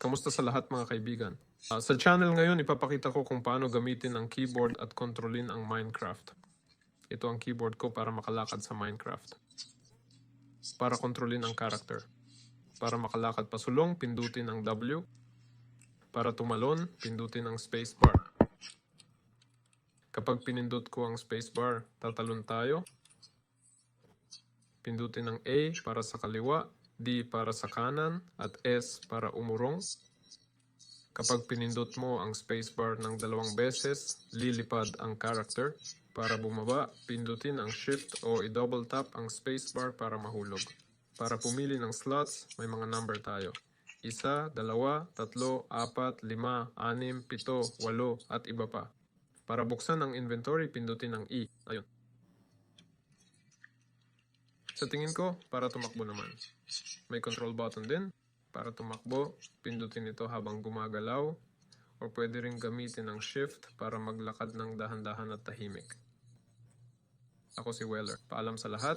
Kamusta sa lahat mga kaibigan? Sa channel ngayon, ipapakita ko kung paano gamitin ang keyboard at kontrolin ang Minecraft. Ito ang keyboard ko para makalakad sa Minecraft. Para kontrolin ang character. Para makalakad pasulong, pindutin ang W. Para tumalon, pindutin ang spacebar. Kapag pinindot ko ang spacebar, tatalon tayo. Pindutin ang A para sa kaliwa, D para sa kanan, at S para umurong. Kapag pinindot mo ang spacebar ng 2 beses, lilipad ang character. Para bumaba, pindutin ang Shift o i-double tap ang spacebar para mahulog. Para pumili ng slots, may mga number tayo. 1, 2, 3, 4, 5, 6, 7, 8 at iba pa. Para buksan ang inventory, pindutin ang E. Ayun. Sa tingin ko, para tumakbo naman. May control button din. Para tumakbo, pindutin ito habang gumagalaw. O pwede rin gamitin ang Shift para maglakad ng dahan-dahan at tahimik. Ako si Weller. Paalam sa lahat.